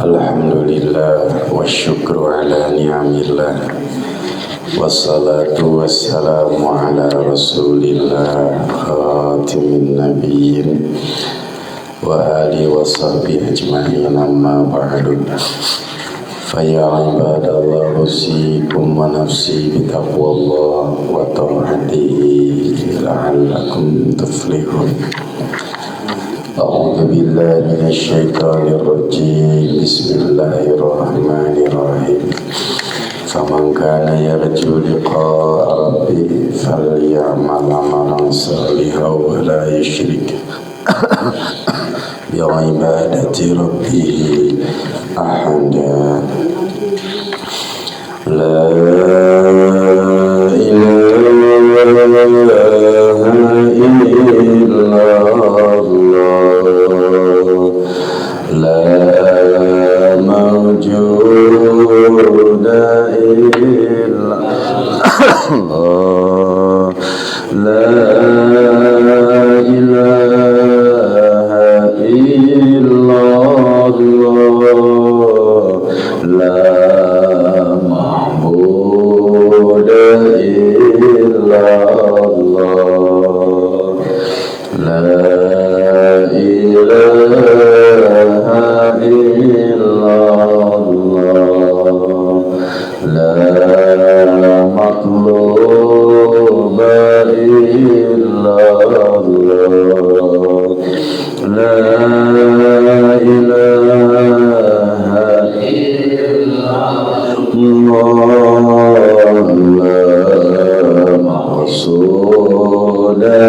Alhamdulillah wa syukru ala ni'amillah wassalatu wassalamu ala rasulillah khatimin nabiyyin wa alihi wa sahbihi ajma'in amma ba'du faya ibadallah usikum wa nafsi bitaqwallah wa ta'atihi la'allakum tuflihun. A'udzu billahi minasyaitonir rajim. Bismillahirrahmanirrahim. Faman kana yarju liqa'a rabbih falyamal 'amalan salihan wa la yusyrik bi ibadati rabbih ahada. La ilaha illallah, la mawjuda illallah, la ilaha illallah, la ma'buda illallah, la ilaha illallah, la matluba illallah, la ilaha illallah, la maqsuda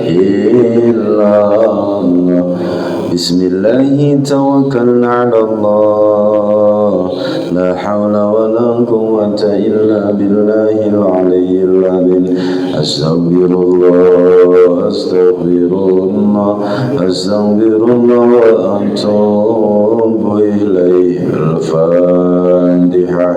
illallah. Bismillahi tawakkalna ala Allah, la hawla wa la quwwata illa billahil aliyyil azim. Astaghfirullah, astaghfirullah, astaghfirullah wa atubu ilayhi. Al-Fatiha.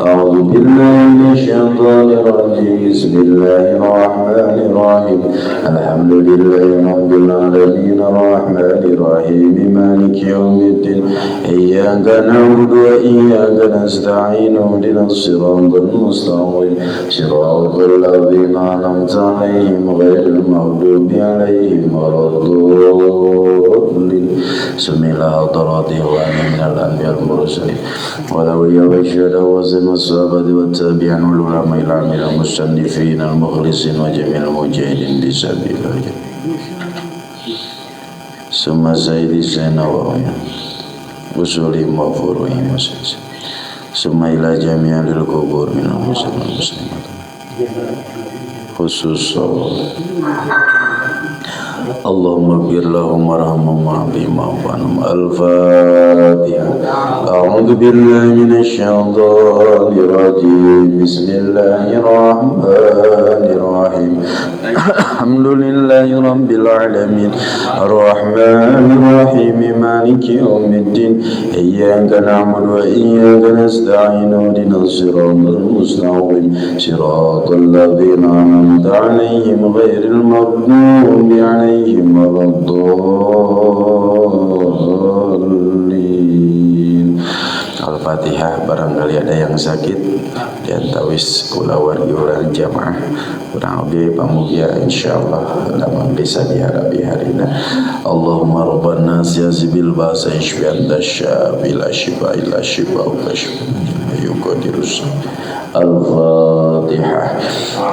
A'udzu billahi minasyaitonir rajim. Bismillahirrahmanirrahim. Alhamdulillahi rabbil alamin, arrahmanir rahim, maliki yaumiddin. Iyyaka na'budu wa iyyaka nasta'in. Ihdinas siratal mustaqim, siratal ladzina an'amta 'alaihim ghairil maghdubi 'alaihim waladdallin. Bismillahir rahmanir rahim. Minal anbiya'il mursalin wal awliya wasyuhada wa sahabati wat tabi'in wal ulama ila amil musannifin al mukhlisin wa jamil mujahidin di sabilillah. Summa sayyidi sanawawi usuli mafruhi masjid. Summa ila jami'il qubur minal muslimin muslimat khususan Allahumma ighfir lahum warhamhum wa'afihim wa'fu anhum. Al-Fatiha. A'udzu billahi minasy syaithanir rajim. Bismillahirrahmanirrahim. Alhamdulillahi rabbil alamin, arrahmanir rahim, maliki yaumiddin. Iyyaka na'budu wa iyyaka nasta'in. Ihdinas siratal mustaqim, siratal ladzina an'amta 'alaihim ghairil maghdubi 'alaihim waladdallin. Al-Fatihah. Barangkali ada yang sakit di antawis kula wargi urang jamaah kurang lebih pamugia insyaallah dalam bisa diharapi harina. Allahumma rabban nas ya zibil basa ishfi anta syafi la shifa illa shifa wa kashfa yuqadirus. Al-Fatihah.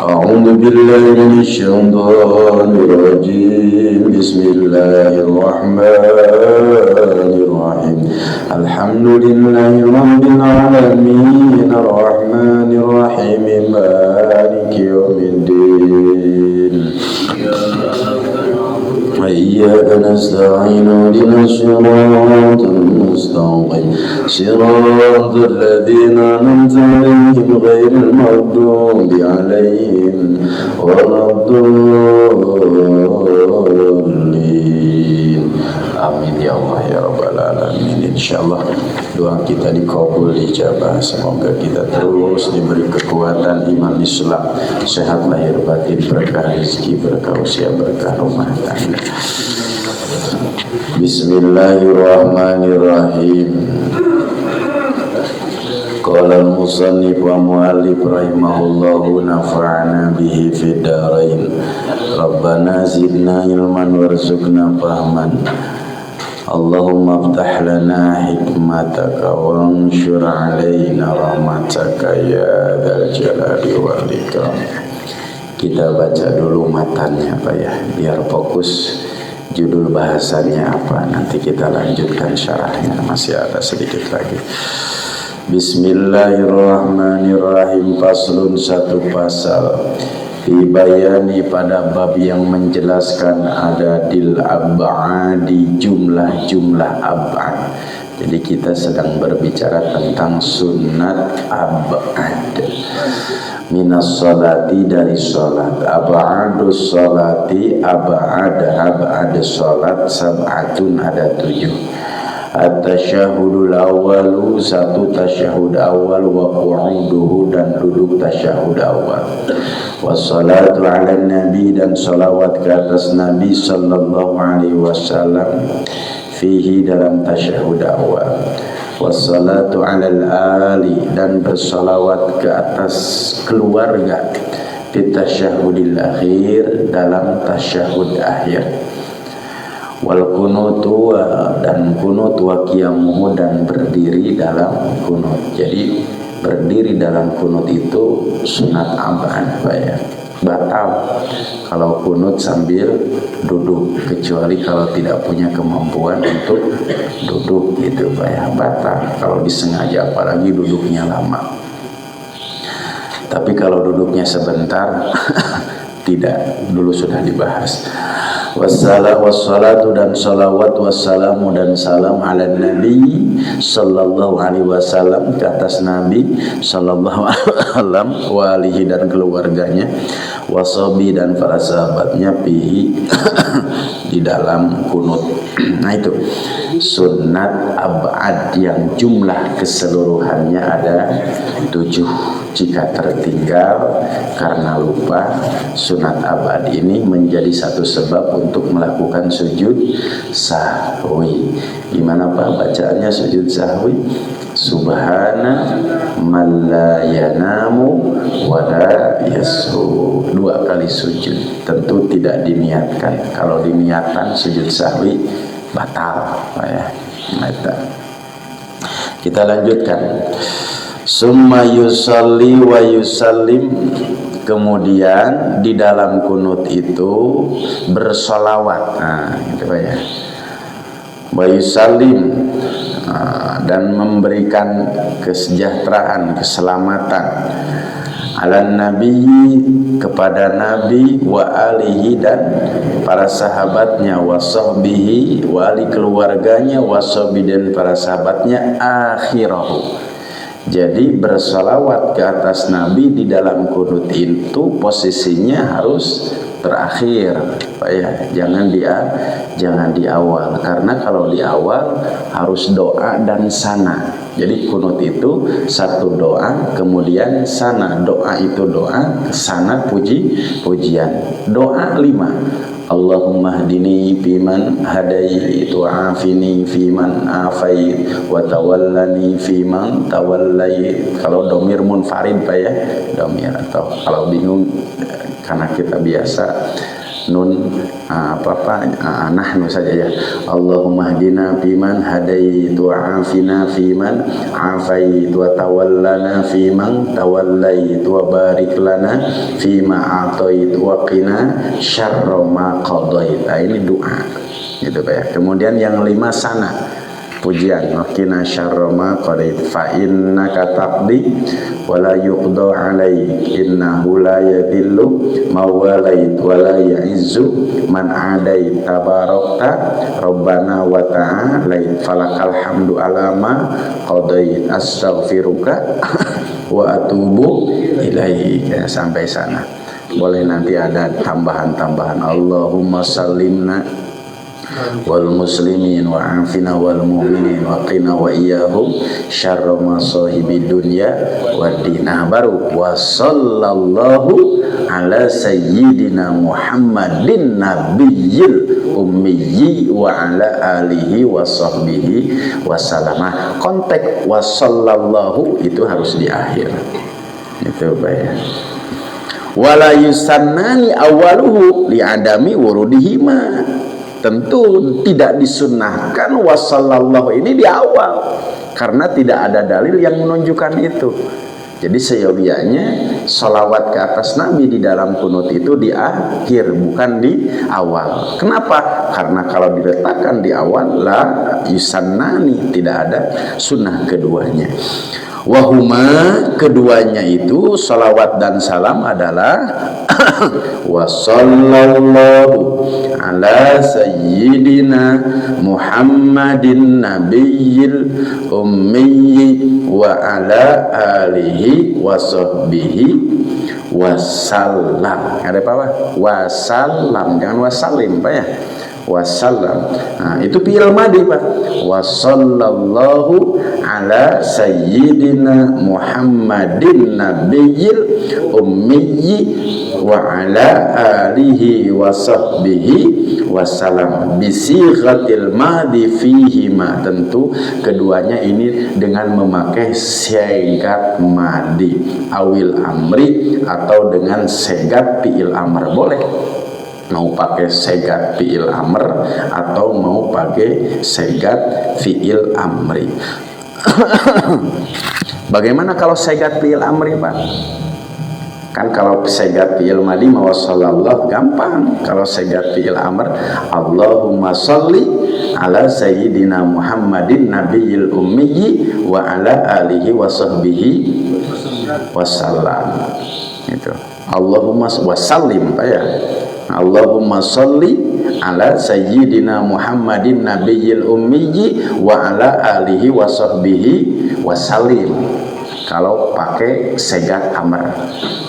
A'udzu billahi minasy syaithanir rajim. Bismillahirrahmanirrahim. Alhamdulillahi rabbil alamin, arrahmanir rahim, maliki yaumiddin. Iyyaka nasta'in. Ihdinas siratal mustaqim, siratal ladzina an'amta 'alaihim ghairil maghdubi 'alaihim waladdallin. Amin ya Allah ya rabbal alamin. insyaallah doa kita dikabul, dijabah. Semoga kita terus diberi kekuatan iman Islam, sehat lahir batin, berkah rezeki, berkah usia, berkah rumah tangga. Bismillahirrahmanirrahim. Qala al-musannif wa mu'allif rahimahullahu nafa'ana bihi fid dharain. Rabbana zidna ilman warzuqna fahman. Allahumma aftah lana hikmataka wanshur alaina rahmataka ya dzal jalali wal ikram. Kita baca dulu matanya Pak ya, biar fokus judul bahasanya apa, nanti kita lanjutkan syarahnya, masih ada sedikit lagi. Bismillahirrahmanirrahim. Faslun, satu pasal fi bayani, pada bab yang menjelaskan adadil ab'adi, jumlah-jumlah ab'ad. Jadi kita sedang berbicara tentang sunat ab'ad. Minas salati, dari salat. Ab'adus salati, ab'ad salat, sab'atun, ada 7. At-tasyahudul awalu, satu tasyahud awal, wa qu'uduhu, dan duduk tasyahud awal. Wassalatu ala nabi, dan salawat ke atas Nabi sallallahu alaihi wasallam, fihi, dalam tasyahud awal. Wassalatu ala al-ali, dan bersalawat ke atas keluarga, fi tasyahudil akhir, dalam tasyahud akhir. Wal kunutu, dan kunut, wa qiyamuhu, dan berdiri dalam kunut. Jadi berdiri dalam kunut itu sunat ab'ad Pak ya, batal kalau kunut sambil duduk, kecuali kalau tidak punya kemampuan untuk duduk gitu Pak ya, batal kalau disengaja, apalagi duduknya lama. Tapi kalau duduknya sebentar tidak, dulu sudah dibahas. Wassalatu, dan salawat, wassalamu, dan salam ala nabi sallallahu alaihi wasallam, ke atas Nabi sallallahu alaihi wasallam, wa alihi, dan keluarganya, wasabi, dan para sahabatnya, fihi di dalam kunut. Nah itu sunat ab'ad yang jumlah keseluruhannya ada 7. Jika tertinggal karena lupa, sunat ab'ad ini menjadi satu sebab untuk melakukan sujud sahwi. Gimana Pak bacaannya sujud sahwi? Subhana man la yanamu wa la yashu. 2 kali sujud. Tentu tidak diniatkan. Kalau diniatkan sujud sahwi batal Pak ya. Kita lanjutkan. Summa yusalli wa yusallim, kemudian di dalam kunut itu bersolawat. Nah gitu Pak ya. Wa yusallim, dan memberikan kesejahteraan, keselamatan, ala nabi, kepada Nabi, wa alihi, dan para sahabatnya, wa sahbihi, wa ali, keluarganya, wa sahbi, dan para sahabatnya, akhirahu. Jadi bersolawat ke atas Nabi di dalam kunut itu posisinya harus terakhir Pak ya, jangan di awal, karena kalau di awal harus doa dan sana. Jadi kunut itu satu doa, kemudian sana. Doa itu doa, sana pujian. Doa 5. Allahumma hdini fiman hadait, wa afini fiman afait, wa tawallani fiman tawallait. Kalau domir munfarid Pak ya, domir. Atau kalau bingung karena kita biasa nun nahnu saja ya. Allahumma hdina fiman hadait, wa afina fiman afait, wa tawallana fiman tawallait, wa barik lana fima atait, wa qina syarra ma qadait. Nah, ini doa gitu Pak ya. Kemudian yang 5 sana, pujian, wa qina syarra ma qadait, fa innaka taqdi wa la yuqda alaik, innahu la yadhillu mawalait wa la ya'izzu man adait, tabarakta rabbana wa ta'ala, falakal hamdu ala ma qadait, astaghfiruka wa atubu ilaik. Ya, sampai sana. Boleh nanti ada tambahan-tambahan. Allahumma sallimna wal muslimin wa afina wal mu'minin wa qina wa iyyahum syarra masahibid dunya wad din. Nah, baru wa sallallahu ala sayyidina Muhammadin nabiyil ummiyi wa ala alihi wa sahbihi wasallam. Konteks wa sallallahu itu harus di akhir. Itu baik. Wala yusannani awaluhu li'adami wurudihima. Tentu tidak disunnahkan wasallallahu ini di awal karena tidak ada dalil yang menunjukkan itu. Jadi seyogianya salawat ke atas Nabi di dalam kunut itu di akhir, bukan di awal. Kenapa? Karena kalau diletakkan di awal la yusannani, tidak ada sunnah keduanya. Wahuma, keduanya itu salawat dan salam adalah wa sallallahu ala sayyidina Muhammadin nabiyil ummi wa ala alihi wa sahbihi wasallam. Ada apa? Wasallam, jangan wasalim, Pak ya. Wasallam. Nah, itu fi'il madhi, Pak. Wa sallallahu ala sayyidina Muhammadin nabiyil ummi wa ala alihi wa sahbihi wasallam bisighatil madhi fihi ma. Tentu keduanya ini dengan memakai segat madhi awil amri atau dengan segat fi'il amr. Boleh mau pakai segat fi'il amr atau mau pakai segat fi'il amri. Bagaimana kalau segat fi'il amri, Pak? Kan kalau segat fi'il madhi ma sallallahu gampang. Kalau segat fi'il amr Allahumma sholli ala sayyidina Muhammadin nabiyil ummi wa ala alihi wa sahbihi wasallam. Itu Allahumma wasallim, Pak ya. Allahumma sholli ala sayyidina Muhammadin nabiyil ummi wa ala alihi wa sahbihi wasallim. Kalau pakai segat amr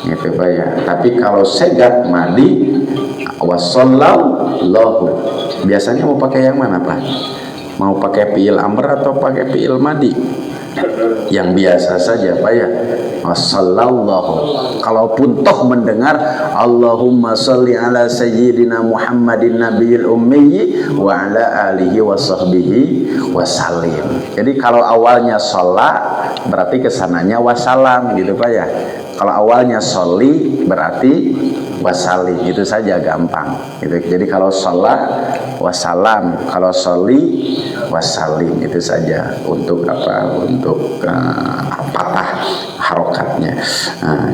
gitu, Pak ya. Tapi kalau segat madhi wa sallallahu, biasanya mau pakai yang mana, Pak? Mau pakai fi'il amr atau pakai fi'il madhi? Yang biasa saja, Pak ya. Wassallallahu. Kalaupun toh mendengar Allahumma sholli ala sayyidina Muhammadin nabiyil ummi wa ala alihi wa sahbihi wasallim. Jadi kalau awalnya sholat berarti kesananya wasalam gitu, Pak ya. Kalau awalnya sholli berarti wasalim, itu saja gampang gitu. Jadi kalau sholat wasalam, kalau sholli wasalim, itu saja untuk apa? Untuk patah harokatnya.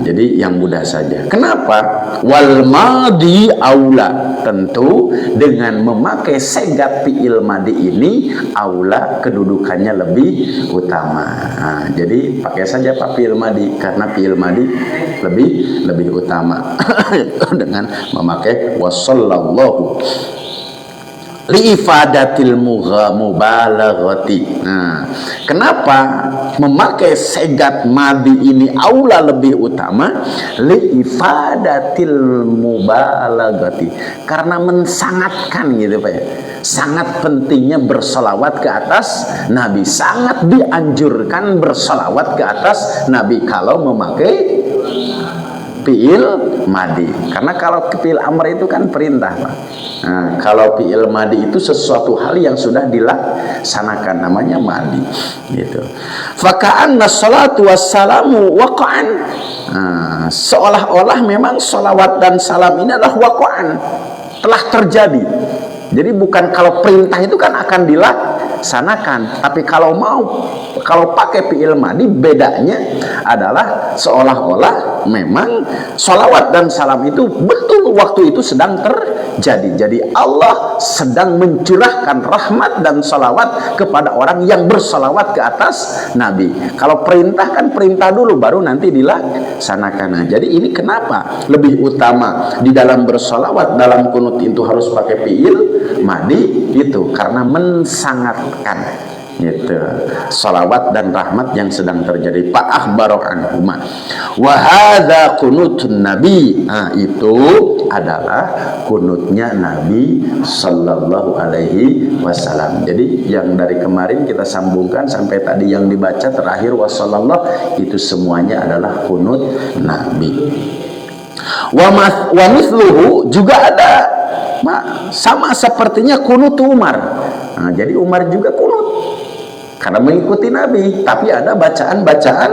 Jadi yang mudah saja. Kenapa? Wal madhi aula. Tentu dengan memakai segat fi'il madhi ini aula, kedudukannya lebih utama. Jadi pakai saja Pak fi'il madhi karena fi'il madhi lebih utama dengan memakai wasallallahu liifadatil mubalaghati. Nah, kenapa memakai segat madhi ini aula lebih utama? Liifadatil mubalaghati, karena mensangatkan gitu, Pak ya. Sangat pentingnya bersolawat ke atas Nabi, sangat dianjurkan bersolawat ke atas Nabi kalau memakai fi'il madhi. Karena kalau fi'il amr itu kan perintah, Pak. Nah, kalau fi'il madhi itu sesuatu hal yang sudah dilaksanakan, namanya madhi gitu. Faka'anna salatu wassalamu waqa'an. Seolah-olah memang salawat dan salam ini adalah waqa'an, telah terjadi. Jadi bukan kalau perintah itu kan akan dilaksanakan, tapi kalau pakai fi'il madhi bedanya adalah seolah-olah memang sholawat dan salam itu betul waktu itu sedang terjadi. Jadi Allah sedang mencurahkan rahmat dan sholawat kepada orang yang bersolawat ke atas Nabi. Kalau perintah kan perintah dulu baru nanti dilaksanakan. Nah, jadi ini kenapa lebih utama di dalam bersolawat dalam kunut itu harus pakai fi'il madhi itu karena mensangatkan gitu. Salawat dan rahmat yang sedang terjadi. Fa akhbaro anhuma wa hadza qunutun nabi. Nah, itu adalah kunutnya Nabi sallallahu alaihi wasallam. Jadi yang dari kemarin kita sambungkan sampai tadi yang dibaca terakhir wasallallahu, itu semuanya adalah kunut Nabi. Wa mithluhu juga ada sama sepertinya kunut Umar. Nah, jadi Umar juga kunut karena mengikuti Nabi, tapi ada bacaan-bacaan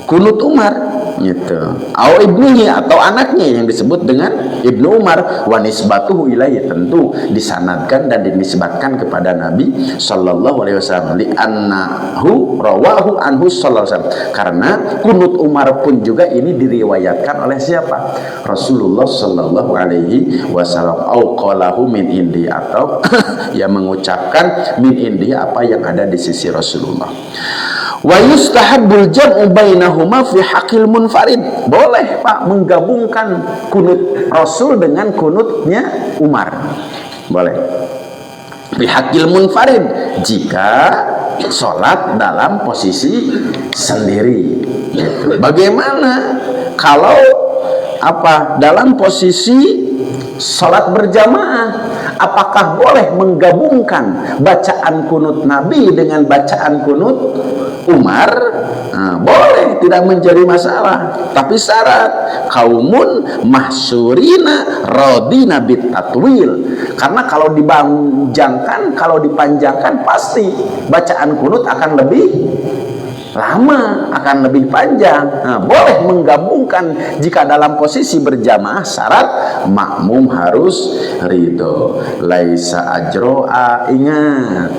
kunut Umar gitu. Au ibnihi, atau anaknya yang disebut dengan Ibnu Umar. Wa nisbatuhu ilaihi, tentu disanadkan dan dinisbatkan kepada Nabi sallallahu alaihi wasallam, li annahu rawahu anhu sallallahu alaihi wasallam, karena kunut Umar pun juga ini diriwayatkan oleh siapa? Rasulullah sallallahu alaihi wasallam. Au qalahu min indi, atau yang mengucapkan min indi apa yang ada di sisi Rasulullah. Wa yustahabbul jam'u bainahuma fi haqqil munfarid. Boleh Pak menggabungkan kunut Rasul dengan kunutnya Umar. Boleh. Fi haqqil munfarid, jika sholat dalam posisi sendiri. Gitu. Bagaimana kalau dalam posisi sholat berjamaah? Apakah boleh menggabungkan bacaan kunut Nabi dengan bacaan kunut Umar? Nah, boleh, tidak menjadi masalah. Tapi syarat kaumun mahsurina radina bitatwil. Karena kalau dipanjangkan pasti bacaan kunut akan lebih lama, akan lebih panjang. Nah, boleh menggabungkan jika dalam posisi berjamaah. Syarat makmum harus ridho. Laisa ajro'a, ingat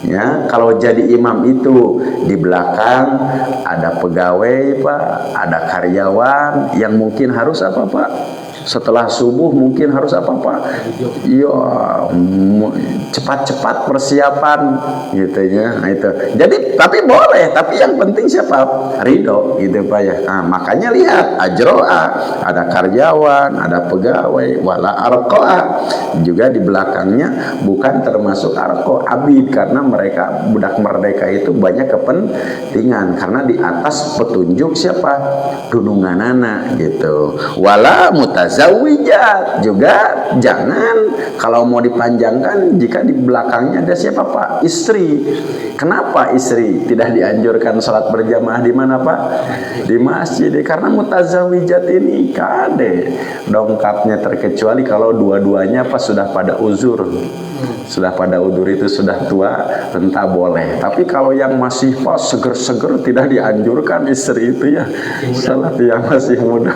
ya, kalau jadi imam itu di belakang ada pegawai Pak, ada karyawan yang mungkin harus apa Pak? Setelah subuh mungkin harus apa Pak? Ya, cepat-cepat persiapan gitu ya. Nah, itu. Jadi tapi boleh, tapi yang penting siapa? Ridho gitu Pak ya. Nah, makanya lihat ajro'a, ada karyawan, ada pegawai, wala arqa'a, juga di belakangnya bukan termasuk arqa, abid, karena mereka budak merdeka itu banyak kepentingan, karena di atas petunjuk siapa? Dununganana gitu. Wala mutazawijat, juga jangan kalau mau dipanjangkan jika di belakangnya ada siapa Pak? Istri. Kenapa istri tidak dianjurkan sholat berjamaah di mana Pak? Di masjid. Karena mutazawijat ini kade dongkapnya, terkecuali kalau dua-duanya Pak sudah pada uzur. Sudah pada uzur itu sudah tua, entah boleh. Tapi kalau yang masih Pak seger-seger tidak dianjurkan istri itu ya. Salat yang masih muda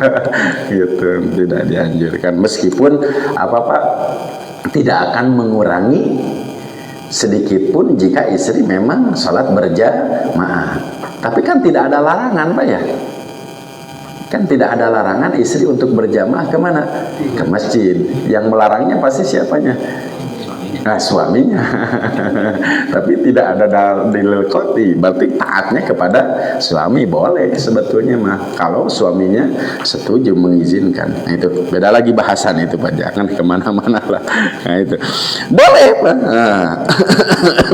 gitu, tidak dianjurkan. Meskipun apa Pak, tidak akan mengurangi sedikit pun jika istri memang sholat berjamaah. Tapi kan tidak ada larangan Pak ya. Kan tidak ada larangan istri untuk berjamaah kemana? Ke masjid. Yang melarangnya pasti siapanya? Nah, suaminya. Tapi tidak ada dalil qat'i, berarti taatnya kepada suami boleh sebetulnya mah, kalau suaminya setuju mengizinkan. Nah, itu beda lagi bahasan itu Pak, jangan kemana-mana lah. Nah, itu boleh Pak. Nah.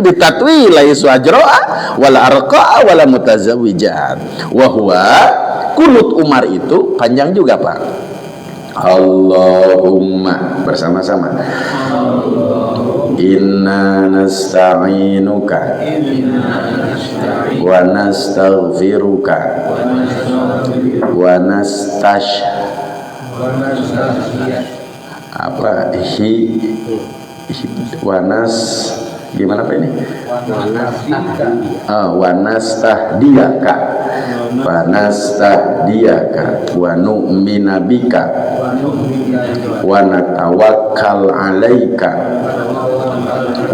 Bitatwi la yusajro'a wala arqa'a wala mutazawijat. Wa huwa kunut Umar itu panjang juga Pak. Allahumma, bersama-sama. Inna nasta'inuka wa nastaghfiruka wa gimana Pak ini? Wa nastahdiyaka wa nu'mina bika wa natawakkal alaika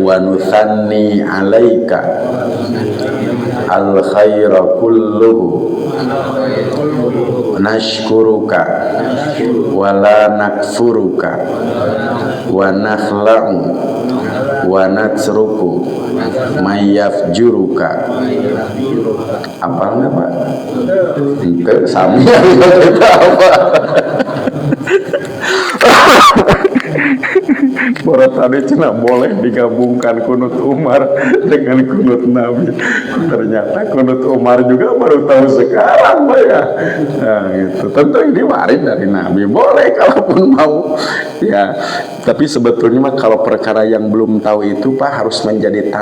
wa nuthanni alaika al khaira kulluhu nashkuruka wa la nakfuruka wa nakhla'u wa natruku mayyafjuruka. Apa enggak Pak? Itu sami kita apa? orang tadi cina boleh digabungkan kunut Umar dengan kunut Nabi. Ternyata kunut Umar juga baru tahu sekarang, Pak ya. Nah, gitu. Tentu ini waris dari Nabi, boleh kalaupun mau. Ya, tapi sebetulnya mah kalau perkara yang belum tahu itu Pak harus menjadi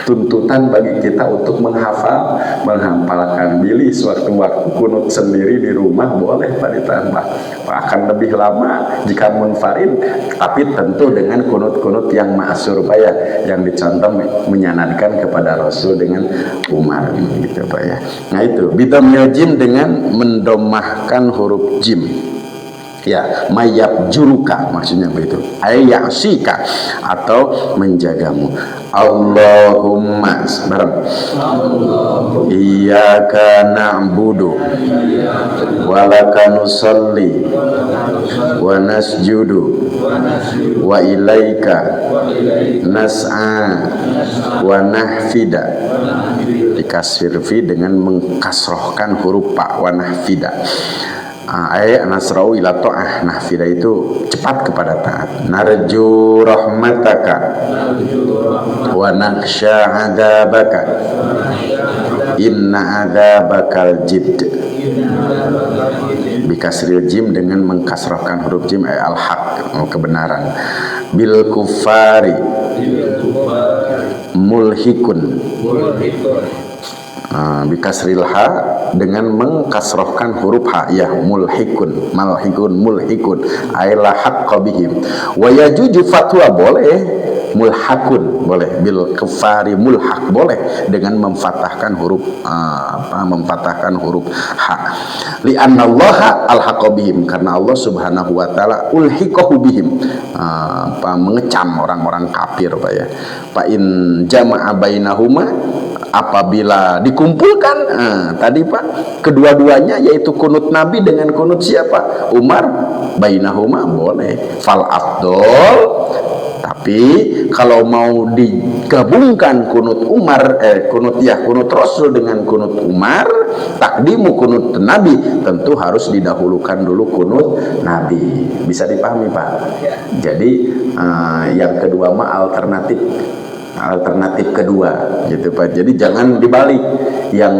tuntutan bagi kita untuk menghafalkan diri sewaktu-waktu kunut sendiri di rumah boleh Pak ditambah. Akan lebih lama jika munfarid, tapi tentu dengan kunut-kunut yang ma'sur Pak ya, yang dicontoh menyanadkan kepada Rasul dengan Umar gitu Pak ya. Nah itu bidhamil jim dengan mendomahkan huruf jim. Ya, mayab juruka maksudnya begitu. Ayaksika atau menjagamu. Allahumma bareng. Iyyaka na'budu wa laka nusalli wa nasjudu wa ilaika nas'a wa nahfida. Dikasir fi dengan mengkasrohkan huruf pa wa nahfida. Nasrau ila ta'ah. Nahfida itu cepat kepada taat. Narju rahmataka wa nakhsha adzabaka inna adzabakal jidd. Bikasril jim dengan mengkasrahkan huruf jim al-haq, kebenaran. Bil kufari mulhikun. Bikasril ha dengan mengkasrohkan huruf ha ya mulhikun ayla haqqa bihim. Wa yajuju fatwa boleh, mulhakun boleh, bil kufari mulhak boleh dengan memfatahkan huruf memfatahkan huruf ha. Li annallaha alhaqqa bihim, karena Allah Subhanahu wa taala ulhiqahu bihim, mengecam orang-orang kafir Pak ya. Fa in jama'a bainahuma, apabila dikumpulkan tadi Pak kedua-duanya yaitu kunut Nabi dengan kunut siapa? Umar, bainahuma boleh. Fal afdol, tapi kalau mau digabungkan kunut Umar kunut Rasul dengan kunut Umar, takdimu kunut Nabi, tentu harus didahulukan dulu kunut Nabi. Bisa dipahami Pak? Jadi yang kedua mah alternatif kedua gitu Pak. Jadi jangan dibalik, yang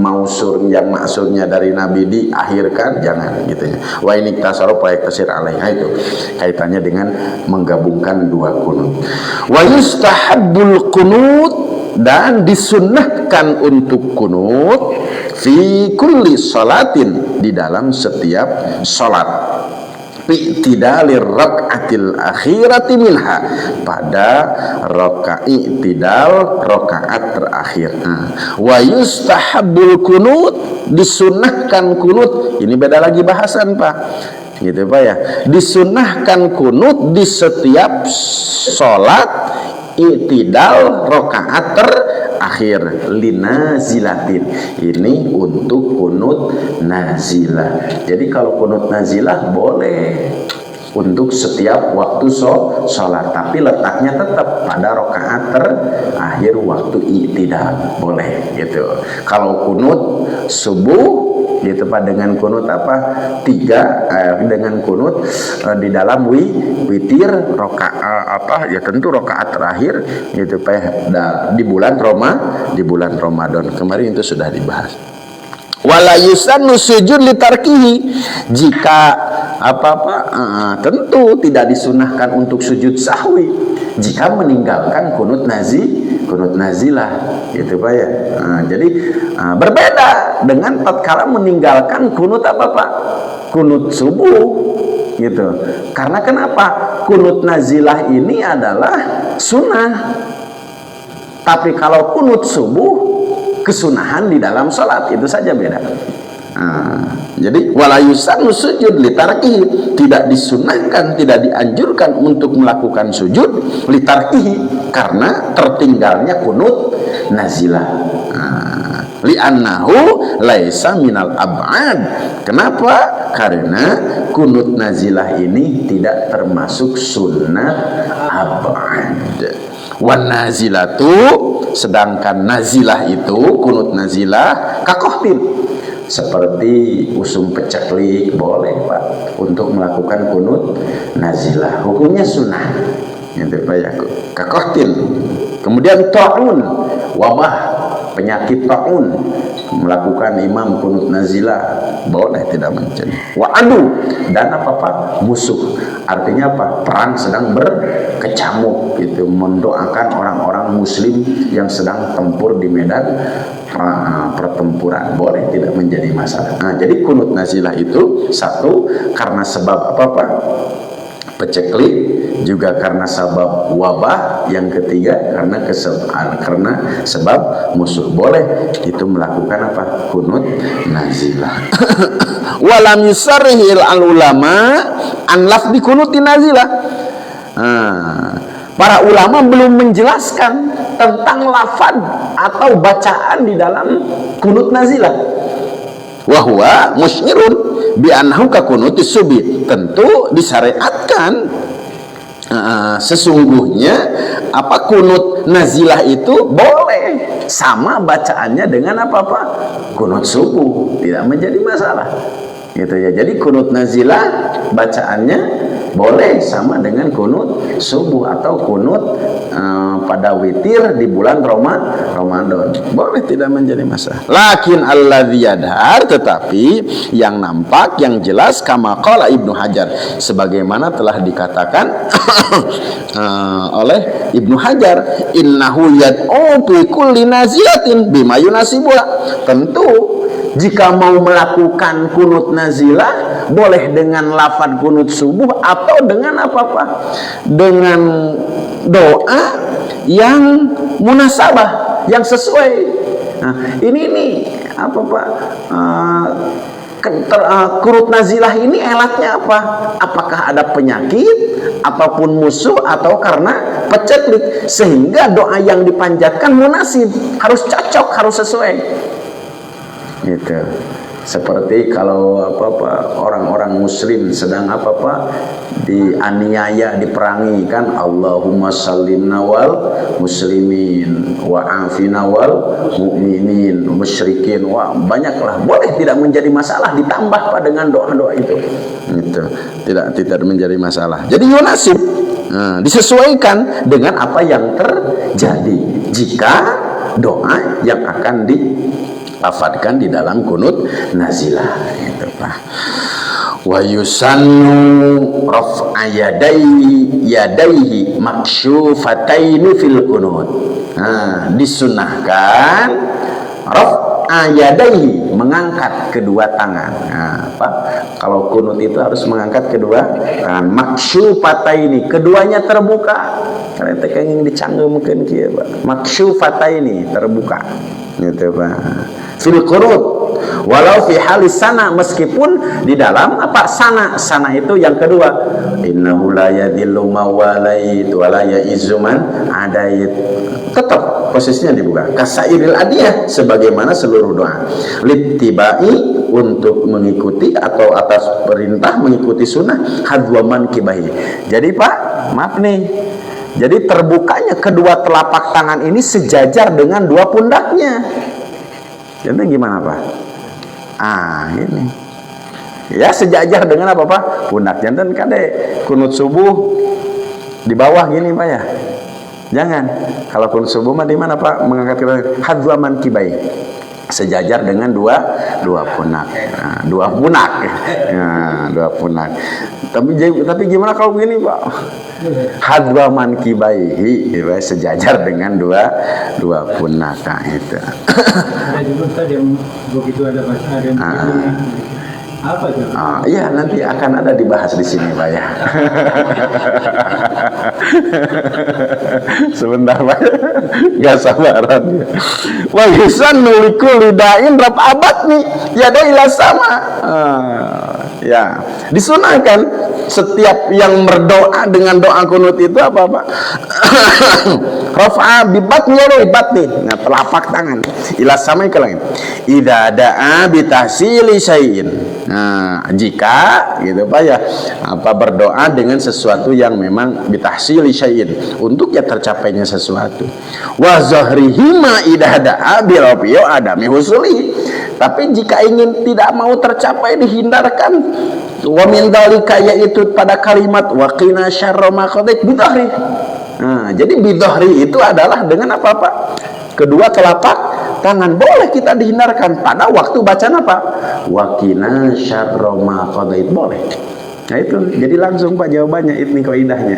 maksudnya dari Nabi diakhirkan, jangan gitu ya. Wa ini tasarruf wa yaktasir alaiha, itu kaitannya dengan menggabungkan dua kunut. Wa yustahabbul kunut, dan disunnahkan untuk kunut fi kulli salatin, di dalam setiap salat. I'tidalir rak'atil akhirati minha, pada rakaat terakhir. Wa yustahabbul kunut, disunnahkan kunut. Ini beda lagi bahasan Pak, gitu Pak ya. Disunnahkan kunut di setiap sholat i'tidal rakaat terakhir linazilatin. Ini untuk kunut nazilah. Jadi kalau kunut nazilah boleh untuk setiap waktu sholat, tapi letaknya tetap pada rakaat terakhir waktu i'tidal, boleh gitu. Kalau kunut subuh gitu Pak, dengan kunut dengan kunut di dalam witir ya tentu rakaat terakhir gitu Pak, di bulan Ramadan kemarin itu sudah dibahas. Wala yusannu sujud litarkihi, jika tentu tidak disunahkan untuk sujud sahwi jika meninggalkan kunut nazilah gitu Pak ya. Jadi berbeda dengan tatkala meninggalkan kunut kunut subuh gitu. Karena kenapa? Kunut nazilah ini adalah sunnah, tapi kalau kunut subuh kesunahan di dalam sholat, itu saja beda. Jadi wala yusannu sujud litarkihi, tidak disunahkan, tidak dianjurkan untuk melakukan sujud litarkihi, karena tertinggalnya kunut nazilah. Li'annahu laisa minal ab'ad. Kenapa? Karena kunut nazilah ini tidak termasuk sunnah ab'ad. Wan nazilatu, sedangkan nazilah itu, kunut nazilah kakohtin, seperti usum peceklik boleh Pak untuk melakukan kunut nazilah, hukumnya sunnah. Itu Pak ya, kakotin. Kemudian ta'un, wabah, penyakit ta'un, melakukan imam kunut nazilah boleh, tidak menjadi. Wa adu, dan apa musuh, artinya apa, perang sedang berkecamuk, itu mendoakan orang-orang muslim yang sedang tempur di medan pertempuran, boleh, tidak menjadi masalah. Nah, jadi kunut nazilah itu satu karena sebab apa peceklik, juga karena sebab wabah, yang ketiga karena sebab musuh, boleh itu melakukan apa, kunut nazilah. Walam yusarrihil al ulama an lafzi kunutin nazilah. Para ulama belum menjelaskan tentang lafaz atau bacaan di dalam kunut nazilah. Wahwa musyirun bi annahu ka kunutis subi, tentu disyariatkan sesungguhnya apa kunut nazilah itu boleh sama bacaannya dengan apa kunut subuh, tidak menjadi masalah gitu ya. Jadi kunut nazilah bacaannya boleh sama dengan kunut subuh atau kunut pada witir di bulan Ramadan, boleh, tidak menjadi masalah. Lakin alladzi yadhar, tetapi yang nampak, yang jelas, kama qala Ibnu Hajar, sebagaimana telah dikatakan oleh Ibnu Hajar, innahu yad'u fi kulli nazilatin bima yunasibuha. Tentu jika mau melakukan kunut nazilah boleh dengan lafaz kunut subuh atau dengan dengan doa yang munasabah, yang sesuai. Nah, ini kunut nazilah ini elatnya apa? Apakah ada penyakit ataupun musuh atau karena peceklik, sehingga doa yang dipanjatkan munasib, harus cocok, harus sesuai. Gitu. Seperti kalau orang-orang muslim sedang dianiaya, diperangi kan, Allahumma sallimna wal muslimin wa afina wal mu'minin musyrikin, wah banyaklah, boleh, tidak menjadi masalah, ditambah dengan doa-doa itu. Gitu. Tidak menjadi masalah. Jadi yunasib, disesuaikan dengan apa yang terjadi jika doa yang akan dilafadzkan di dalam kunut nazilah itu Pak. Wa yusannu raf'a yadaihi maksyufataini fil kunut. Disunahkan raf'a yadaihi, mengangkat kedua tangan. Kalau kunut itu harus mengangkat kedua tangan, maksyufataini, keduanya terbuka. Karena yang dicanggung mungkin kieu Pak. Maksyufataini, terbuka. Gitu Pak. Fil kunut, walau fi halis sana, meskipun di dalam sana itu yang kedua, innahu la yadillu mawalait wa la ya'izzu man adait, tetap posisinya dibuka. Kasairil adiyah, sebagaimana seluruh doa. Littibai, untuk mengikuti atau atas perintah mengikuti sunnah. Hadwaman kibahi. Jadi Pak, maaf nih, jadi terbukanya kedua telapak tangan ini sejajar dengan dua pundaknya. Jadi gimana Pak? Ini ya sejajar dengan apa pundak. Jantan kade kunut subuh di bawah gini Pak ya. Jangan. Kalau kunut subuh mah di mana Pak? Mengangkat hadwaman kibai, sejajar dengan dua pundak. Dua pundak. Tapi gimana kalau begini Pak? Hadwaman kibaihi, sejajar dengan dua pundak itu. Ada juga tadi yang begitu ada bahasa ada apa itu? Iya, nanti akan ada dibahas di sini Pak ya. Sebentar Pak, nggak sabaran. Wa yusannu likulli da'in rab abad nih, ya ila sama. Ya, disunahkan setiap yang berdoa dengan doa kunut itu apa Pak? Rafa batni, nah telapak tangan ila sama ke langit. Idza da'a bi tahsili syai'in. Nah, jika gitu Pak ya, berdoa dengan sesuatu yang memang bi tahsili syai'in, untuk ya tercapainya sesuatu. Wa zahrihima idza da'a bi rafi'u adami husuli. Tapi jika ingin tidak mau tercapai, dihindarkan. Wa min dzalika, yaitu pada kalimat wa qina syarra ma qadait bi dhahri. Nah, jadi bidhahri itu adalah dengan apa? Kedua telapak tangan. Boleh kita dihindarkan pada waktu bacaan apa? Waqina syarra ma qadait, boleh. Nah itu, jadi langsung Pak jawabannya, ini kaidahnya.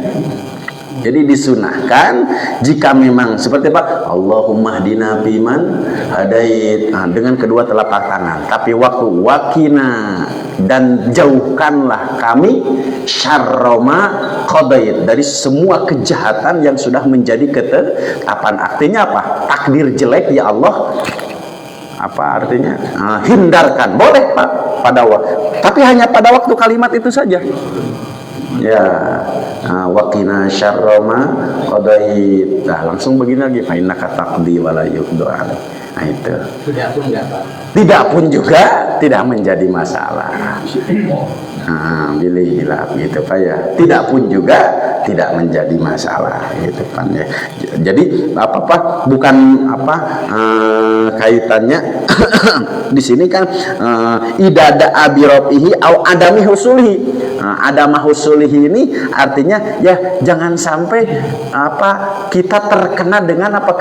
Jadi disunahkan jika memang seperti Pak, Allahumma hdina fiman hadait, nah, dengan kedua telapak tangan. Tapi waktu waqina, dan jauhkanlah kami syarra ma qadait, dari semua kejahatan yang sudah menjadi ketetapan. Artinya apa? Takdir jelek ya Allah, apa artinya? Hindarkan. Boleh Pak pada waktu, tapi hanya pada waktu kalimat itu saja. Ya, waqina syarra ma qadait. Nah, langsung begini lagi, fa innaka taqdi wa la yuqda. Nah itu. Tidak pun juga tidak menjadi masalah. Bilihlah gitu Pak ya. Tidak pun juga tidak menjadi masalah gitu kan ya. Jadi apa bukan apa kaitannya di sini kan idada abirobihi au adami husulihi. Adama husulihi ini artinya ya jangan sampai apa kita terkena dengan apa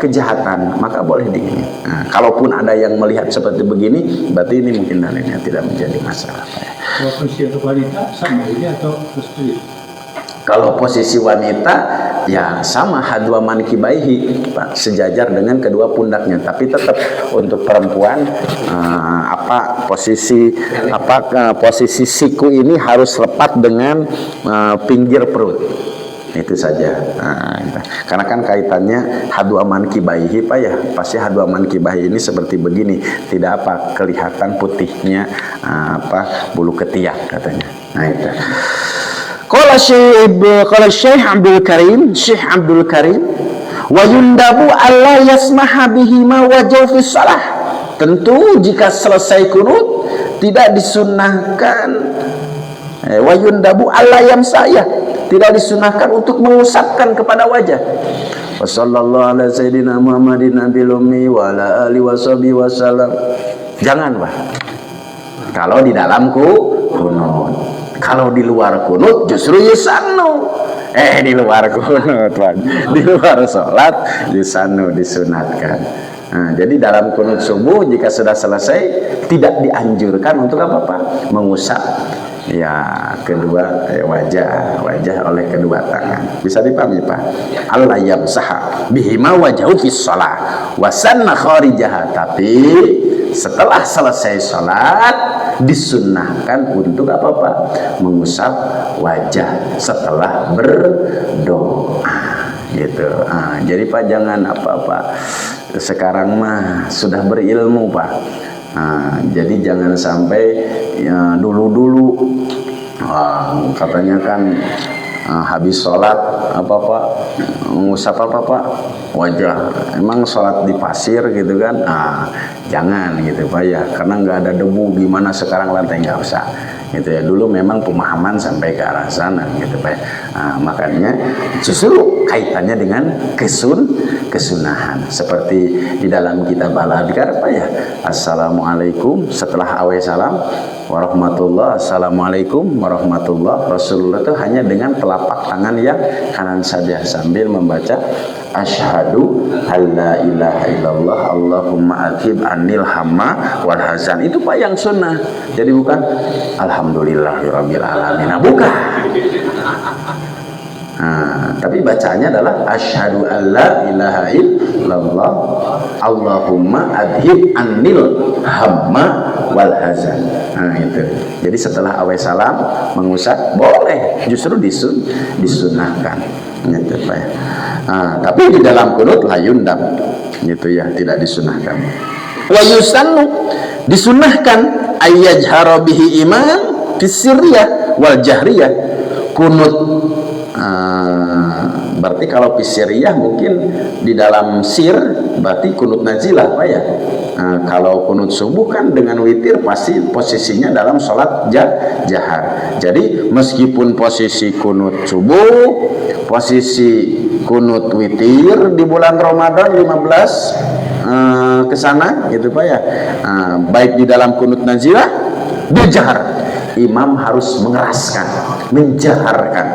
kejahatan, maka boleh di ini. Kalaupun ada yang melihat seperti begini, berarti ini mungkin dalilnya tidak menjadi masalah. Kalau posisi wanita sama ini atau seperti itu? Kalau posisi wanita ya sama hadwa mankibaihi Pak, sejajar dengan kedua pundaknya. Tapi tetap untuk perempuan posisi siku ini harus lepat dengan pinggir perut. Itu saja. Karena kan kaitannya hadwa mankibaihi Pak ya. Pasti hadwa mankibaihi ini seperti begini, tidak apa kelihatan putihnya bulu ketiak katanya. Nah itu. Qala Syekh Abdul Karim wa yundabu alla yasmaha bihima wa jawfis salah. Tentu jika selesai kunut tidak disunnahkan wa yundabu alla yamsaya, tidak disunnahkan untuk mengusapkan kepada wajah. Wa sallallahu ala sayyidina Muhammadin nabil ummi wa ala alihi washabihi wasallam. Jangan Pak. Kalau di dalam kunut. Kalau di luar kunut justru yusannu. Di luar kunut, di luar sholat yusannu, disunatkan. Jadi dalam kunut subuh jika sudah selesai tidak dianjurkan untuk apa Pak? Mengusap ya kedua wajah oleh kedua tangan. Bisa dipahami Pak? Allah yamsaha bihima wajahu fis shalah wa sanna kharijaha. Tapi setelah selesai sholat disunnahkan untuk apa Pak? Mengusap wajah setelah berdoa gitu. Jadi Pak jangan apa-apa sekarang mah sudah berilmu Pak. Jadi jangan sampai ya, dulu katanya kan habis sholat apa Pak mengusap apa Pak? Wajah. Emang sholat di pasir gitu kan? Jangan gitu Pak ya, karena nggak ada debu. Gimana sekarang lantai nggak usah gitu ya. Dulu memang pemahaman sampai ke arah sana gitu Pak ya. Makanya justru kaitannya dengan kesunahan seperti di dalam kitab Al-Adhkar Pak ya. Assalamualaikum setelah awe salam warahmatullah, assalamualaikum warahmatullah. Rasulullah itu hanya dengan telapak tangan yang kanan saja sambil membaca asyhadu alla ilaha illallah Allahumma akhib anil hamma wal hazan. Itu Pak yang sunnah. Jadi bukan alhamdulillahirabbil alamin. Bukan. Tapi bacanya adalah asyhadu alla ilaha illallah Allahumma adhib anil hamma wal hazan. Itu. Jadi setelah awe salam mengusap boleh, justru disunahkan. Gitu Pak ya. Tapi di dalam kunut layundam gitu ya, tidak disunahkan. Wa yusannu, disunahkan ayyajhara bihi imam fisiriyah wal jahriyah. Kunut berarti kalau fisiriyah mungkin di dalam sir berarti kunut nazilah Pak ya. Kalau kunut subuh kan dengan witir pasti posisinya dalam sholat jahar. Jadi meskipun posisi kunut subuh, posisi kunut witir di bulan Ramadan 15 ke sana gitu Pak ya. Baik di dalam kunut nazilah, berjahar. Imam harus mengeraskan, menjaharkan.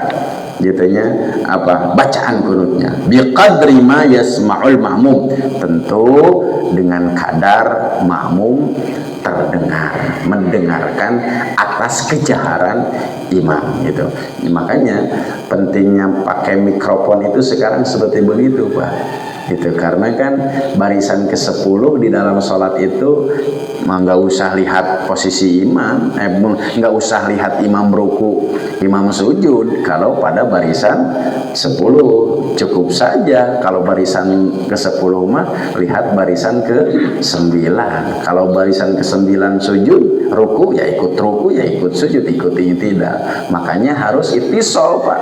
gitunya apa bacaan kunutnya biqadri ma yasma'ul ma'mum, tentu dengan kadar makmum mendengarkan atas kejaharan imam gitu. Makanya pentingnya pakai mikrofon itu sekarang seperti begitu Pak, gitu. Karena kan barisan ke-10 di dalam sholat itu nggak usah lihat posisi imam, nggak usah lihat imam ruku, imam sujud. Kalau pada barisan 10 cukup saja. Kalau barisan ke-10 mah lihat barisan ke-9. Kalau barisan ke-9 sujud, ruku ya ikut ruku, ya ikut sujud, ikuti tidak. Makanya harus ittisal Pak,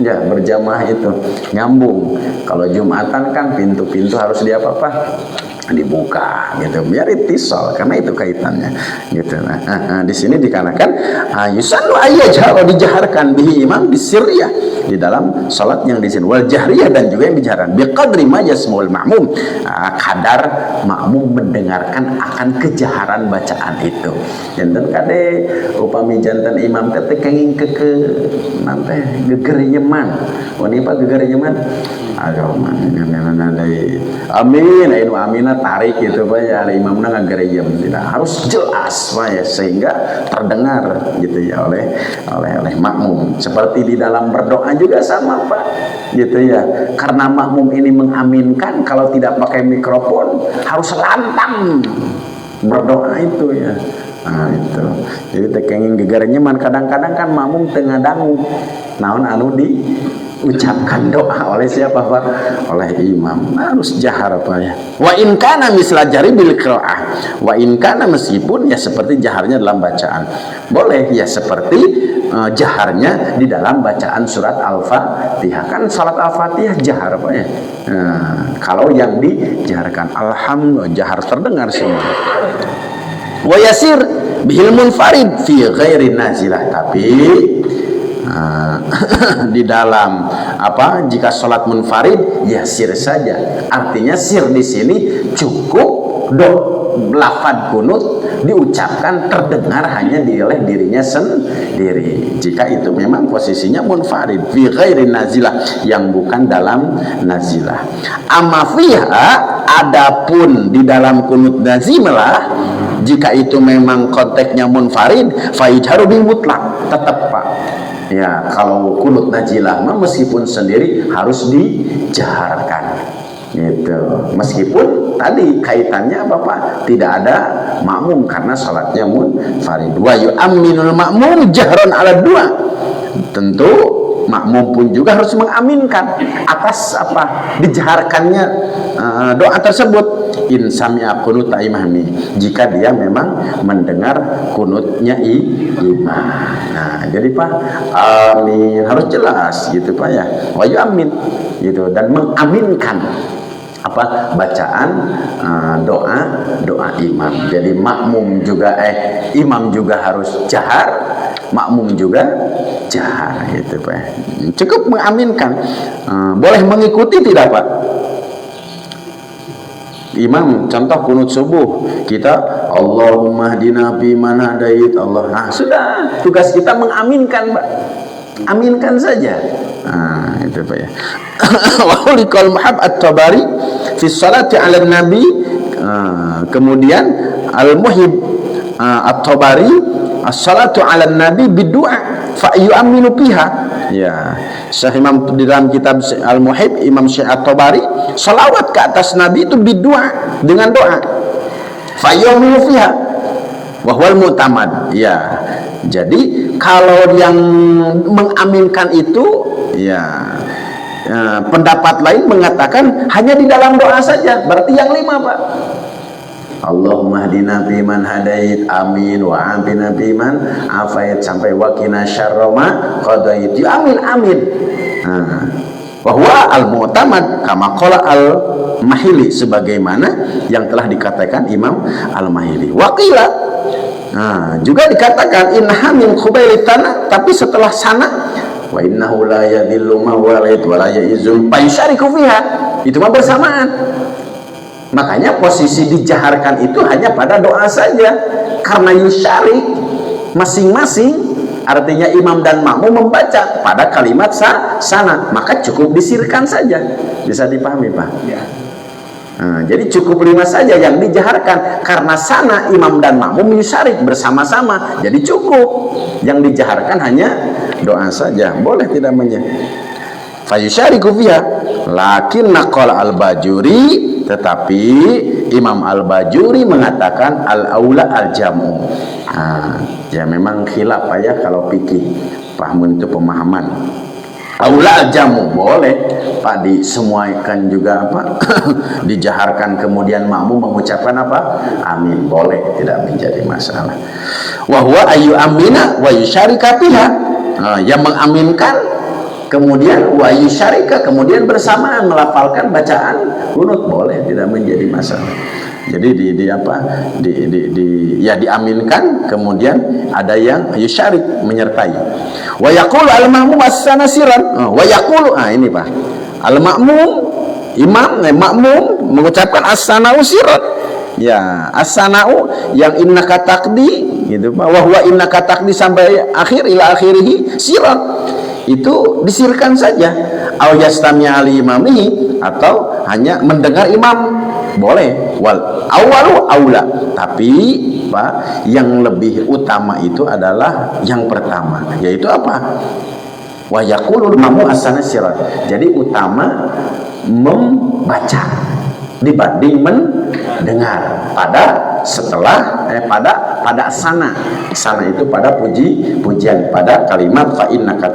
ya berjamaah itu nyambung. Kalau Jumatan kan pintu-pintu harus dibuka gitu, biar ittisal, karena itu kaitannya gitu. Di sini dikarenakan yusallu ayyajhar, dijaharkan bihi imam bisirriyah, di dalam salat yang di sini, wal jahriyah, dan juga yang dijaharkan biqadri ma yasmul ma'mum, kadar makmum mendengarkan akan kejaharan bacaan itu. Janten kade upami janten imam teh kenging ke nanti gegeryeman, wanita gegeryeman, aduh amin, ainu amina tarik gitu Pak ya, imamnya ngagereyem, tidak harus jelas Pak ya, sehingga terdengar gitu ya oleh makmum. Seperti di dalam berdoa juga sama Pak, gitu ya. Karena makmum ini mengaminkan, kalau tidak pakai mikrofon harus lantang berdoa itu ya. Nah itu, jadi tekengin gegarnya man, kadang-kadang kan makmum tengah dangu naon anu diucapkan doa oleh siapa Pak? Oleh imam. Harus jahar Pak ya. Wa in kana misla jari bil qiraah. Wa in kana, meskipun ya seperti jaharnya dalam bacaan. Boleh ya seperti jaharnya di dalam bacaan surat Al-Fatihah. Kan salat Al-Fatihah jahar Pak ya. Kalau yang dijaharkan alhamdulillah jahar terdengar semua. Wa yasir bihil munfarid fi ghairi nazilah, tapi di dalam jika sholat munfarid ya sir saja. Artinya sir di sini cukup lafaz kunut diucapkan terdengar hanya oleh dirinya sendiri. Jika itu memang posisinya munfarid fi ghairi nazilah, yang bukan dalam nazilah. Amma fiha, adapun di dalam kunut nazilah, jika itu memang konteksnya munfarid, faidharu bil mutlak, tetap Pak. Ya, kalau kunut nazilah meskipun sendiri harus dijaharkan. Gitu. Meskipun tadi kaitannya apa Pak? Tidak ada makmum karena salatnya munfarid. Wa yu'amminul ma'mum jahran ala dua. Tentu makmum pun juga harus mengaminkan atas dijaharkannya doa tersebut. In sami'a qunuta imami, jika dia memang mendengar kunutnya imam. Nah, jadi Pak, amin harus jelas gitu Pak ya. Wa yu'ammin gitu, dan mengaminkan bacaan doa imam. Jadi makmum juga imam juga harus jahar, makmum juga jahar gitu Pak. Cukup mengaminkan. Boleh mengikuti tidak Pak? Imam contoh kunut subuh, kita Allahumma hdina fi man hadait, Allah. Nah, sudah, tugas kita mengaminkan Pak. Aminkan saja. Nah, itu Pak ya. Wa liqal Muhammad At-Tabari fi salati 'ala nabi. Kemudian Al-Muhib At-Tabari as-salatu 'ala nabi bid-du'a fa yu'minu fiha. Ya, Syekh Imam di dalam kitab Al-Muhib, Imam Syekh At-Tabari, salawat ke atas Nabi itu bid-du'a, dengan doa. Fa yu'minu fiha wa huwal mu'tamad. Ya. Jadi kalau yang mengaminkan itu ya, pendapat lain mengatakan hanya di dalam doa saja. Berarti yang 5 Pak. Allahumma hdina fi man hadait, amin, wa afina fi man afait, sampai wa qina syarra ma qadait. Amin, amin. Wa huwa al-mu'tamad kama qala al-Mahili, sebagaimana yang telah dikatakan Imam Al-Mahili. Wa qila, juga dikatakan innaha min khubaili tanah, tapi setelah sana wa innahu la yadhillu ma walid wa la ya'izum fa yusyariku fiha, itu mah bersamaan. Makanya posisi dijaharkan itu hanya pada doa saja, karena yusyarik masing-masing artinya imam dan makmum membaca pada kalimat sana, maka cukup disirkan saja. Bisa dipahami, Pak? Ya. Nah, jadi cukup 5 saja yang dijaharkan, karena sana imam dan makmum yusyarik bersama-sama, jadi cukup. Yang dijaharkan hanya doa saja, boleh tidak fayusyariku fiha. Lakin naqal al-Bajuri, tetapi Imam al-Bajuri mengatakan al-aula al-jamu. Ya memang khilaf ya kalau fikih, paham itu pemahaman. Aula al-jamu boleh Pak, disemuaikan juga apa dijaharkan, kemudian makmum mengucapkan apa amin, boleh, tidak menjadi masalah. Wa huwa ayu amina wa yusyarika fiha, yang mengaminkan kemudian wa yusyarika, kemudian bersamaan melafalkan bacaan kunut, boleh, tidak menjadi masalah. Jadi diaminkan, kemudian ada yang yusyarik menyertai. Wa yaqulu al-ma'mum as-sana siran. Wa yaqulu, ini Pak. Al-ma'mum, makmum mengucapkan as-sana'u siran. Ya, as-sana'u yang innaka taqdi gitu Pak. Wa huwa innaka taqdi sampai akhir ila akhirih siran. Itu disirkan saja. Au yastami' ali imamihi, atau hanya mendengar imam, boleh. Wal awalu aula, tapi Pak, yang lebih utama itu adalah yang pertama, yaitu apa? Wa yaqulul mamu asana sirat. Jadi utama membaca dibanding mendengar pada sana itu pada pujian, pada kalimat fa innaka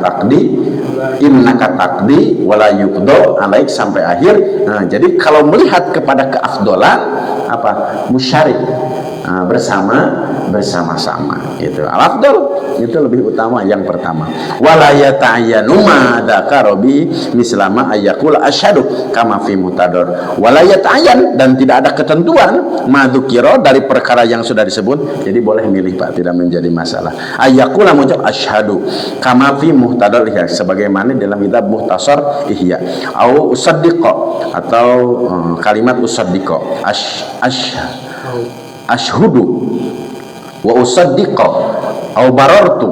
taqdi wala yuqdo alaik sampai akhir. Nah, jadi kalau melihat kepada keafdolan apa musyarik, bersama-sama itu al-afdal, itu lebih utama yang pertama. Wala yata'ayyanu ma dzakara bi mislama ayyaqul asyhadu kama fi mutadar. Wala yata'ayyan, dan tidak ada ketentuan ma dzukira dari perkara yang sudah disebut, jadi boleh milih Pak, tidak menjadi masalah. Ayyaqul mengucap asyhadu kama fi muhtadar ihya, sebagaimana dalam kitab Muhtasar Ihya, au usaddiqa, atau kalimat usaddiqa ashhudu wa usaddiqa au barartu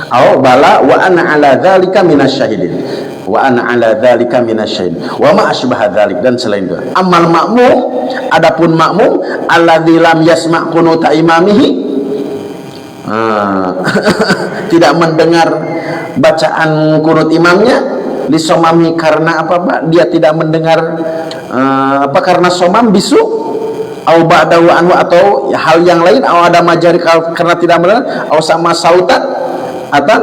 au bala wa ana ala dzalika minasyahidin wa ana ala dzalika minasyahidin wa ma asbaha dzalik, dan selain itu. Amal makmum, adapun makmum alladzi lam yasma' qunuta imamihi, tidak mendengar bacaan kunut imamnya, lisomami, karena apa Pak? Dia tidak mendengar karena somam bisu, au ba'dahu anhu, atau hal yang lain, au ada majari karena tidak mendengar, au sama sautan, atau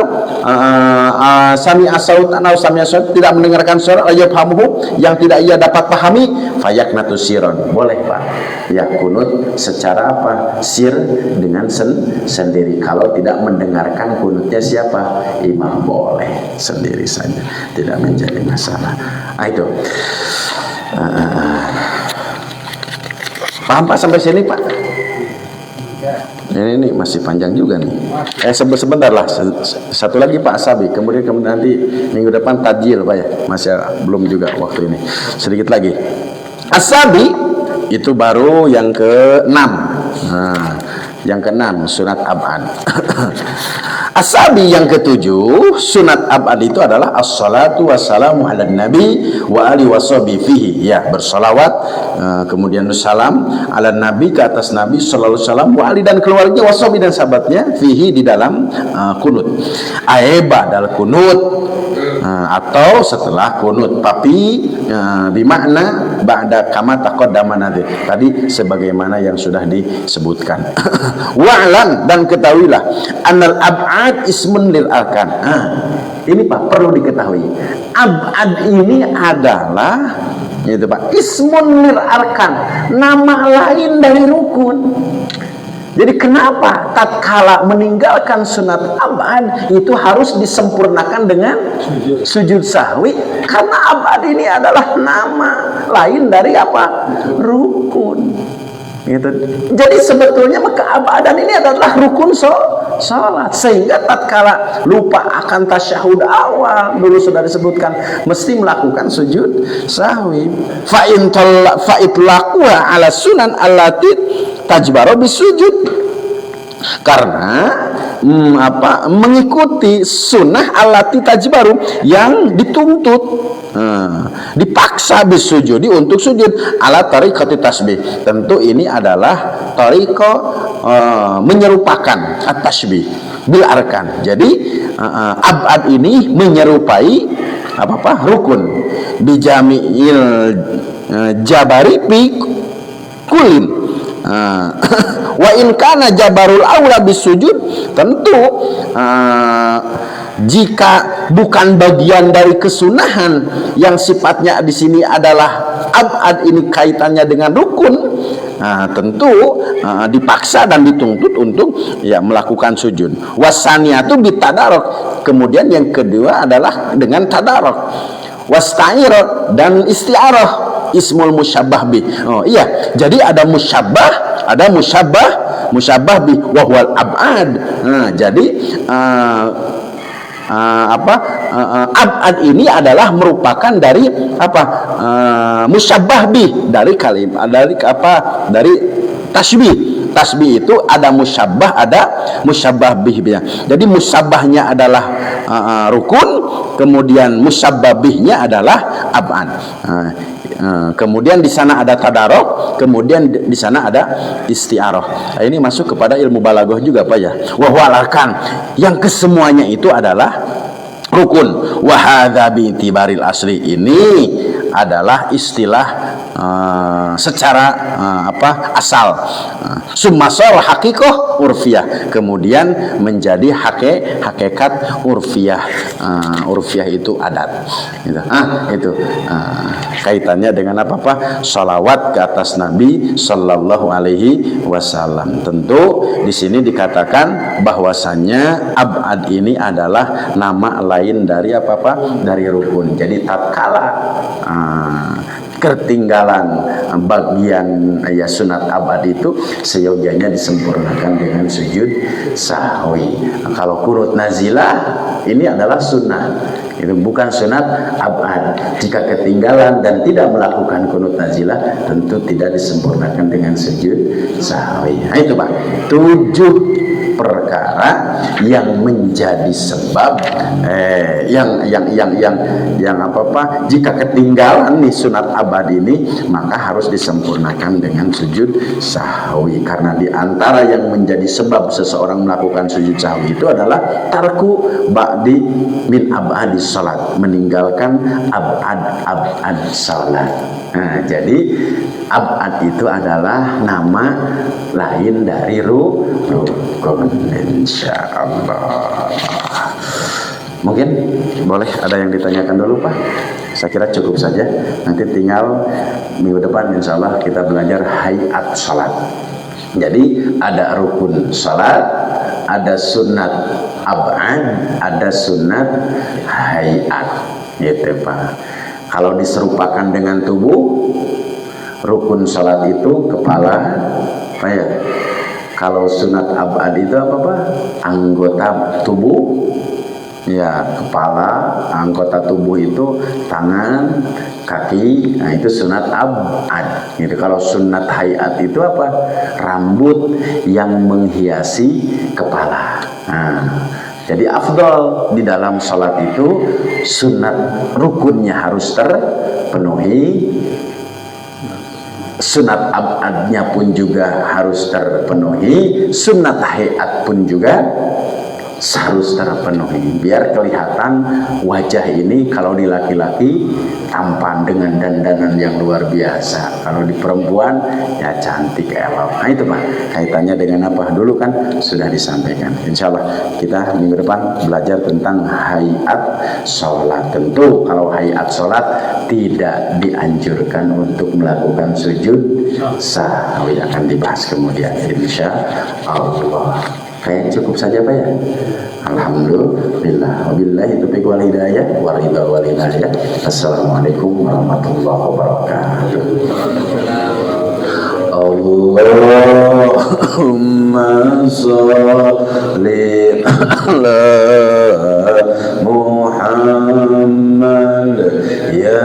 sami asautan atau sami asautan, tidak mendengarkan suara ayabhamuhu, yang tidak ia dapat pahami, fayaknatu siron, boleh Pak ya kunut secara apa sir, dengan sendiri. Kalau tidak mendengarkan kunutnya siapa, imam, boleh sendiri saja, tidak menjadi masalah. Itu paham Pak sampai sini Pak? Ini masih panjang juga nih. Sebentar lah, satu lagi Pak Sabi, kemudian nanti minggu depan tajil Pak ya, masih belum juga waktu ini, sedikit lagi. As-Sabi itu baru yang ke-6. Yang ke-6 sunat ab'ad. As-Sabi yang ke-7 sunat ab'ad itu adalah as-salatu wassalamu ala nabi wa ali washabi fihi, ya bersolawat kemudian salam ala nabi, ke atas nabi sallallahu alaihi wasallam, wa ali dan keluarga, washabi dan sahabatnya, fihi di dalam kunut, ba'dal kunut, atau setelah kunut, tapi bimakna ba'da kama taqaddama tadi sebagaimana yang sudah disebutkan. Wa'lam, dan ketahuilah annal ab'ad ismun lil arkan. Ini Pak perlu diketahui, ab'ad ini adalah itu Pak ismun lil arkan, nama lain dari rukun. Jadi kenapa tatkala meninggalkan sunat ab'ad itu harus disempurnakan dengan sujud sahwi? Karena ab'ad ini adalah nama lain dari apa? Rukun. Gitu. Jadi sebetulnya keab'adan ini adalah rukun salat, sehingga tatkala lupa akan tasyahud awal, dulu sudah disebutkan mesti melakukan sujud sahwi. Fa itlaquha ala sunan allati tajbaru bisujud. Karena mengikuti sunnah allati tajbaru yang dituntut, dipaksa bisujudi untuk sujud ala tariqati tasbih. Tentu ini adalah tariqah menyerupakan at-tasbih bil arkan. Jadi abad ini menyerupai rukun bijamiil jabari fi kulin. Wa in kana jabarul aula bisujud, tentu jika bukan bagian dari kesunahan yang sifatnya di sini adalah abad ini kaitannya dengan rukun, tentu dipaksa dan dituntut untuk melakukan sujud. Wasaniatu bitadarok, kemudian yang kedua adalah dengan tadarok. Wasta'ir dan isti'arah ismul musyabbah bi. Jadi ada musyabbah, ada musyabbah bi wa huwal ab'ad. Jadi ab'ad ini adalah merupakan dari musyabbah bi, dari kalimat dari tasbih. Tasbih itu ada musyabbah, ada musyabbah bih. Jadi musyabbahnya adalah rukun, kemudian musyabbah bihnya adalah ab'ad. Kemudian di sana ada tadarok, kemudian di sana ada isti'arah. Ini masuk kepada ilmu balaghah juga Pak ya. Wa huwal arkan, yang kesemuanya itu adalah rukun. Wa hadza bi itibaril asli, ini adalah istilah secara asal. Summasar haqiqah urfiyah, kemudian menjadi hakikat urfiyah. Urfiyah itu adat gitu. Itu kaitannya dengan salawat ke atas Nabi Sallallahu Alaihi Wasallam. Tentu di sini dikatakan bahwasannya abad ini adalah nama lain dari dari rukun. Jadi tatkala ketinggalan bagian sunat abad itu, seyogianya disempurnakan dengan sujud sahwi. Kalau kunut nazilah ini adalah sunnah, itu bukan sunat abad. Jika ketinggalan dan tidak melakukan kunut nazilah, tentu tidak disempurnakan dengan sujud sahwi. Itu Pak, 7 perkara yang menjadi sebab jika ketinggalan nih sunat abad ini, maka harus disempurnakan dengan sujud sahwi. Karena di antara yang menjadi sebab seseorang melakukan sujud sahwi itu adalah tarku ba'di min abadi salat, meninggalkan abad salat. Jadi abad itu adalah nama lain dari rukun, insyaallah. Mungkin boleh ada yang ditanyakan dulu Pak? Saya kira cukup saja. Nanti tinggal minggu depan insyaallah kita belajar hayat salat. Jadi ada rukun salat, ada sunat ab'ad, ada sunat hayat, gitu Pak. Kalau diserupakan dengan tubuh, rukun salat itu kepala, kalau sunat ab'ad itu anggota tubuh. Ya, kepala, anggota tubuh itu tangan, kaki, itu sunat ab'ad. Gitu. Kalau sunat hayat itu rambut yang menghiasi kepala. Jadi afdal di dalam salat itu sunat rukunnya harus terpenuhi, sunat ab'adnya pun juga harus terpenuhi, sunat hayat pun juga harus terpenuhi, biar kelihatan wajah ini kalau di laki-laki tampan dengan dandanan yang luar biasa, kalau di perempuan ya cantik elok. Itu Pak, kaitannya dengan apa dulu kan sudah disampaikan. Insyaallah kita minggu depan belajar tentang hayat sholat. Tentu kalau hayat sholat tidak dianjurkan untuk melakukan sujud sahwi, akan dibahas kemudian insyaallah. Kayak cukup saja Pak ya. Alhamdulillah. Wabillahi taufiq wal hidayah wa ridha wal hidayah. Assalamualaikum warahmatullahi wabarakatuh. Allahumma sholli ala Muhammad ya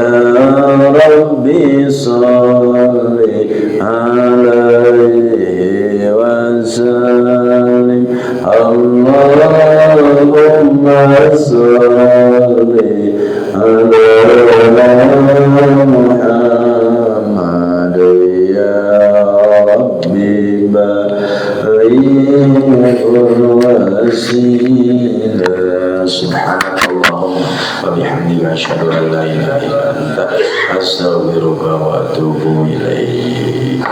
Rabbi sholli alaihi wa sallim. صل على محمد يا ربي بارك وسيلة سبحانك اللهم وبحمدك أشهد أن لا إله إلا أنت أستغفرك وأتوب إليك.